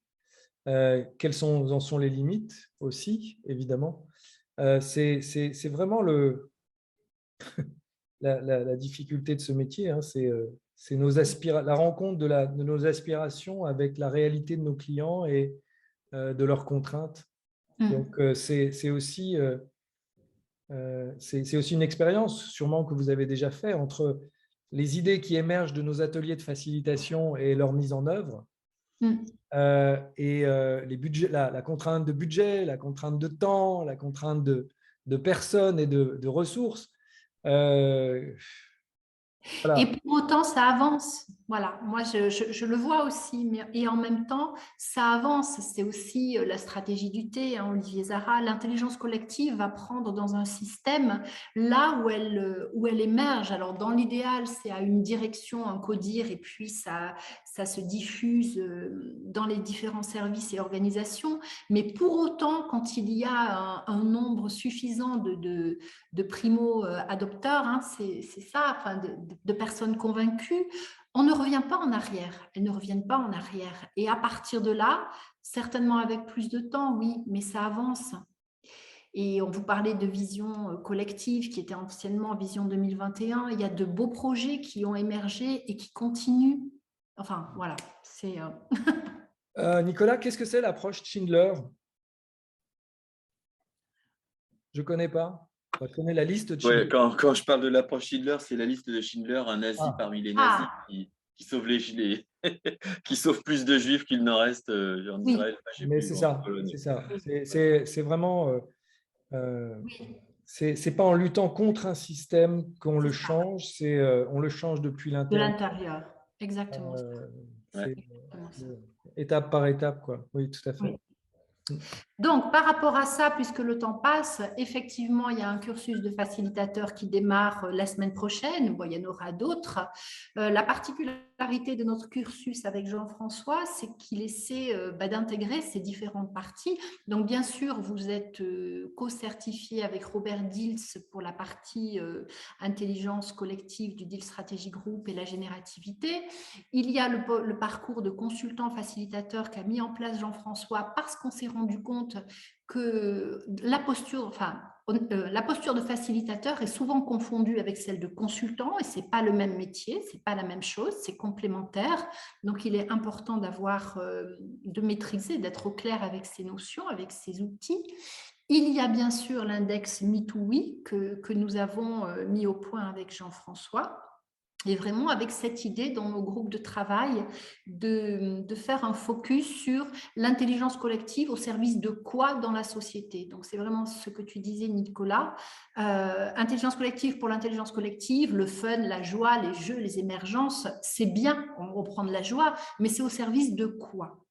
quelles en sont les limites aussi, évidemment. C'est vraiment la difficulté de ce métier, hein, c'est la rencontre de nos aspirations avec la réalité de nos clients et de leurs contraintes. Donc, c'est aussi une expérience sûrement que vous avez déjà fait entre les idées qui émergent de nos ateliers de facilitation et leur mise en œuvre, les budgets, la contrainte de budget, la contrainte de temps, la contrainte de personnes et de ressources. Voilà. Et pour autant, ça avance. Voilà, moi, je le vois aussi. Et en même temps, ça avance. C'est aussi la stratégie du thé, hein, Olivier Zara. L'intelligence collective va prendre dans un système là où elle émerge. Alors, dans l'idéal, c'est à une direction, un codir, et puis ça se diffuse dans les différents services et organisations. Mais pour autant, quand il y a un nombre suffisant de primo-adopteurs, hein, c'est ça, enfin, de personnes convaincues, on ne revient pas en arrière. Elles ne reviennent pas en arrière. Et à partir de là, certainement avec plus de temps, oui, mais ça avance. Et on vous parlait de vision collective qui était anciennement Vision 2021. Il y a de beaux projets qui ont émergé et qui continuent. Enfin, voilà, c'est… Nicolas, qu'est-ce que c'est l'approche Schindler? Je ne connais pas. Je connais la liste de Schindler. Ouais, quand je parle de l'approche Schindler, c'est la liste de Schindler, un nazi parmi les nazis qui sauve qui sauve plus de juifs qu'il n'en reste en Israël. Mais c'est ça. C'est vraiment… c'est pas en luttant contre un système qu'on le change, on le change depuis l'intérieur. De l'intérieur, exactement. Étape par étape, quoi. Oui, tout à fait. Oui. Donc, par rapport à ça, puisque le temps passe, effectivement, il y a un cursus de facilitateur qui démarre la semaine prochaine. Bon, il y en aura d'autres. La particularité de notre cursus avec Jean-François, c'est qu'il essaie d'intégrer ces différentes parties. Donc, bien sûr, vous êtes co-certifié avec Robert Diels pour la partie intelligence collective du Diels Strategy Group et la générativité. Il y a le parcours de consultant facilitateur qu'a mis en place Jean-François parce qu'on s'est rendu compte que la posture de facilitateur est souvent confondue avec celle de consultant et ce n'est pas le même métier, ce n'est pas la même chose, c'est complémentaire. Donc, il est important de maîtriser, d'être au clair avec ces notions, avec ces outils. Il y a bien sûr l'index Me2We que nous avons mis au point avec Jean-François. Et vraiment avec cette idée dans nos groupes de travail de faire un focus sur l'intelligence collective au service de quoi dans la société. Donc, c'est vraiment ce que tu disais, Nicolas. Intelligence collective pour l'intelligence collective, le fun, la joie, les jeux, les émergences, c'est bien, on reprend de la joie, mais c'est au service de quoi?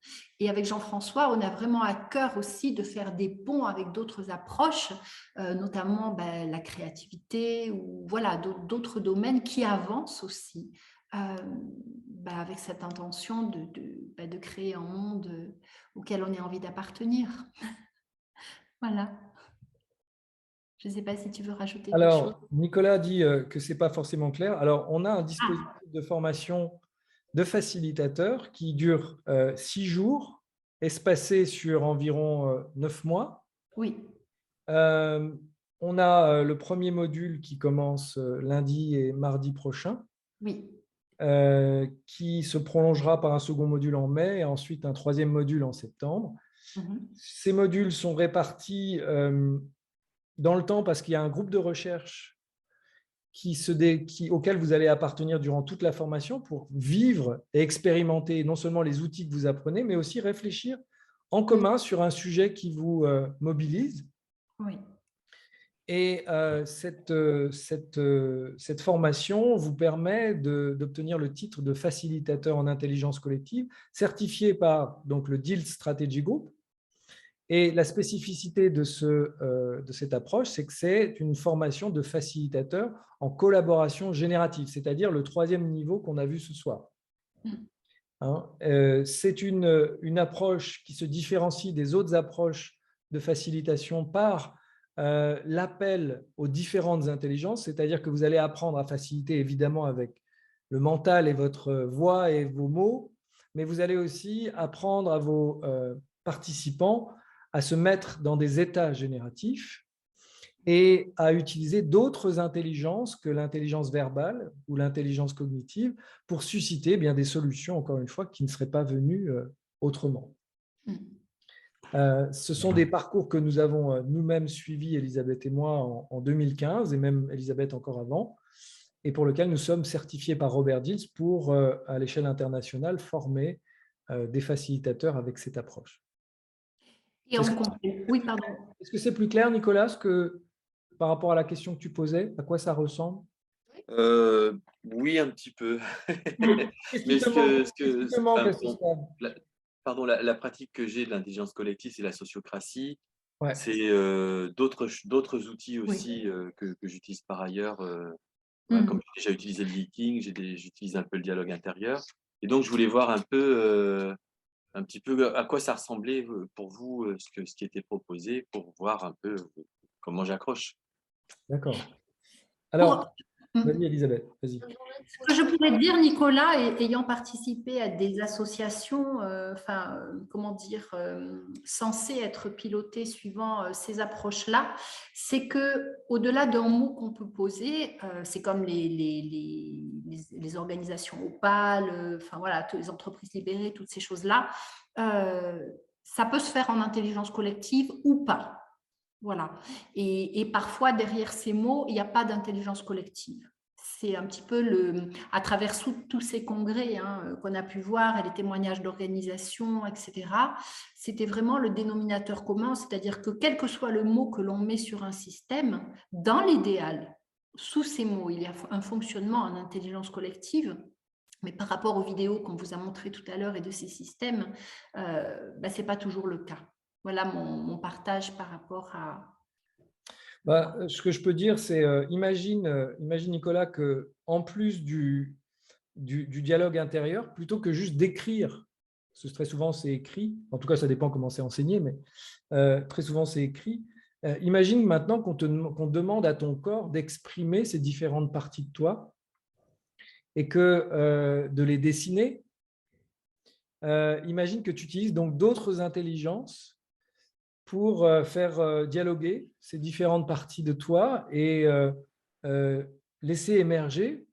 Et avec Jean-François, on a vraiment à cœur aussi de faire des ponts avec d'autres approches, notamment la créativité ou voilà, d'autres domaines qui avancent aussi avec cette intention de créer un monde auquel on ait envie d'appartenir. Voilà. Je ne sais pas si tu veux rajouter quelque chose. Alors, Nicolas dit que ce n'est pas forcément clair. Alors, on a un dispositif de formation de facilitateur qui dure 6 jours, espacé sur environ 9 mois. Oui. On a le premier module qui commence lundi et mardi prochain. Oui. Qui se prolongera par un second module en mai et ensuite un troisième module en septembre. Ces modules sont répartis dans le temps parce qu'il y a un groupe de recherche auquel vous allez appartenir durant toute la formation pour vivre et expérimenter non seulement les outils que vous apprenez, mais aussi réfléchir en commun sur un sujet qui vous mobilise. Oui. Et cette formation vous permet d'obtenir le titre de facilitateur en intelligence collective, certifié par donc, le Diels Strategy Group. Et la spécificité de cette approche, c'est que c'est une formation de facilitateur en collaboration générative, c'est-à-dire le 3e niveau qu'on a vu ce soir. C'est une approche qui se différencie des autres approches de facilitation par l'appel aux différentes intelligences, c'est-à-dire que vous allez apprendre à faciliter évidemment avec le mental et votre voix et vos mots, mais vous allez aussi apprendre à participants à se mettre dans des états génératifs et à utiliser d'autres intelligences que l'intelligence verbale ou l'intelligence cognitive pour susciter bien des solutions, encore une fois, qui ne seraient pas venues autrement. Ce sont des parcours que nous avons nous-mêmes suivis, Elisabeth et moi, en 2015, et même Elisabeth encore avant, et pour lequel nous sommes certifiés par Robert Dilts pour, à l'échelle internationale, former des facilitateurs avec cette approche. Oui, pardon. Est-ce que c'est plus clair, Nicolas, par rapport à la question que tu posais, à quoi ça ressemble? Oui, un petit peu. Qu'est-ce Mais qui te manque à ce stade? la pratique que j'ai de l'intelligence collective, c'est la sociocratie. Ouais. C'est d'autres outils aussi que j'utilise par ailleurs. Comme j'ai déjà utilisé le leaking, j'utilise un peu le dialogue intérieur. Et donc, je voulais voir un petit peu à quoi ça ressemblait pour vous, ce qui était proposé, pour voir un peu comment j'accroche. D'accord. Alors, vas-y, Elisabeth, vas-y. Ce que je pourrais dire, Nicolas, ayant participé à des associations, censées être pilotées suivant ces approches-là, c'est que au-delà d'un mot qu'on peut poser, c'est comme les organisations Opal, toutes les entreprises libérées, toutes ces choses-là, ça peut se faire en intelligence collective ou pas. Voilà. Et parfois, derrière ces mots, il n'y a pas d'intelligence collective. C'est un petit peu à travers tous ces congrès qu'on a pu voir et les témoignages d'organisation, etc. C'était vraiment le dénominateur commun, c'est-à-dire que quel que soit le mot que l'on met sur un système, dans l'idéal, sous ces mots, il y a un fonctionnement en intelligence collective. Mais par rapport aux vidéos qu'on vous a montrées tout à l'heure et de ces systèmes, ce n'est pas toujours le cas. Voilà mon partage par rapport à… Ce que je peux dire, c'est imagine, Nicolas, qu'en plus du dialogue intérieur, plutôt que juste d'écrire, parce que très souvent c'est écrit, en tout cas ça dépend comment c'est enseigné, mais très souvent c'est écrit, imagine maintenant qu'on demande à ton corps d'exprimer ces différentes parties de toi et de les dessiner. Imagine que tu utilises donc d'autres intelligences pour faire dialoguer ces différentes parties de toi et laisser émerger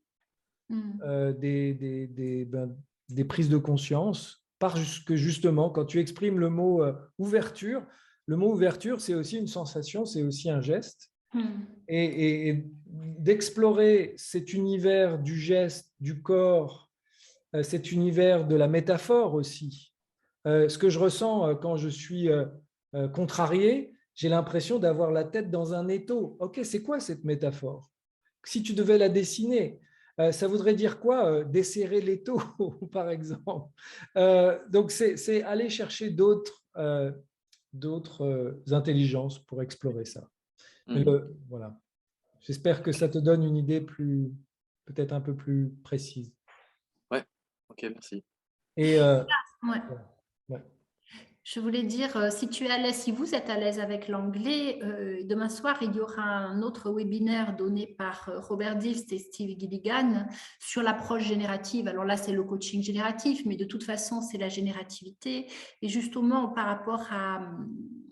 des prises de conscience, parce que justement, quand tu exprimes le mot ouverture, c'est aussi une sensation, c'est aussi un geste. Et d'explorer cet univers du geste, du corps, cet univers de la métaphore aussi. Ce que je ressens quand je suis contrarié, j'ai l'impression d'avoir la tête dans un étau. Ok, c'est quoi cette métaphore? Si tu devais la dessiner, ça voudrait dire quoi? Desserrer l'étau, par exemple. Donc, c'est aller chercher d'autres intelligences pour explorer ça. Voilà. J'espère que ça te donne une idée peut-être un peu plus précise. Ouais, ok, merci. Et je voulais dire, si vous êtes à l'aise avec l'anglais, demain soir, il y aura un autre webinaire donné par Robert Dilts et Steve Gilligan sur l'approche générative. Alors là, c'est le coaching génératif, mais de toute façon, c'est la générativité. Et justement, par rapport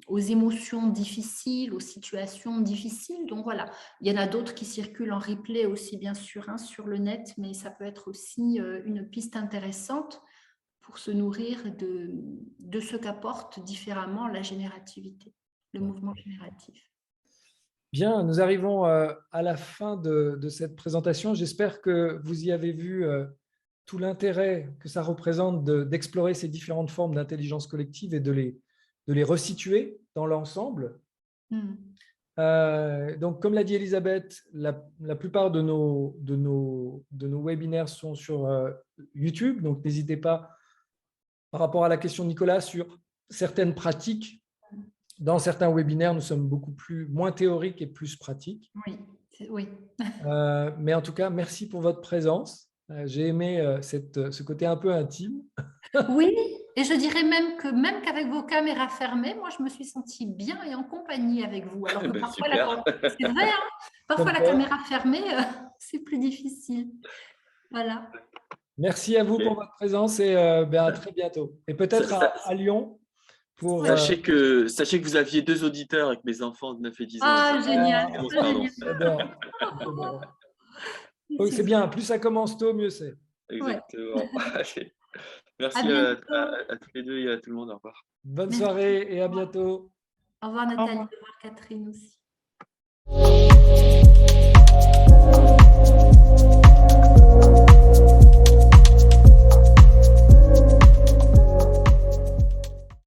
aux émotions difficiles, aux situations difficiles. Donc voilà, il y en a d'autres qui circulent en replay aussi, bien sûr, sur le net, mais ça peut être aussi une piste intéressante pour se nourrir de ce qu'apporte différemment la générativité, le mouvement génératif. Bien, nous arrivons à la fin de cette présentation. J'espère que vous y avez vu tout l'intérêt que ça représente d'explorer ces différentes formes d'intelligence collective et de les resituer dans l'ensemble. Donc, comme l'a dit Elisabeth, la plupart de nos webinaires sont sur YouTube, donc n'hésitez pas. Par rapport à la question de Nicolas sur certaines pratiques, dans certains webinaires, nous sommes moins théoriques et plus pratiques. Oui. Mais en tout cas, merci pour votre présence. J'ai aimé ce côté un peu intime. Oui, et je dirais même qu'avec vos caméras fermées, moi, je me suis sentie bien et en compagnie avec vous. Alors que parfois, c'est vrai, parfois la caméra fermée, c'est plus difficile. Voilà. Merci à vous pour votre présence et à très bientôt. Et peut-être à Lyon pour… Sachez que vous aviez 2 auditeurs avec mes enfants de 9 et 10 ans. Ah, génial. Pardon. J'adore. Oui, c'est bien. Plus ça commence tôt, mieux c'est. Exactement. Allez. Merci à tous les deux et à tout le monde. Au revoir. Bonne soirée et à bientôt. Au revoir Nathalie, au revoir Catherine aussi.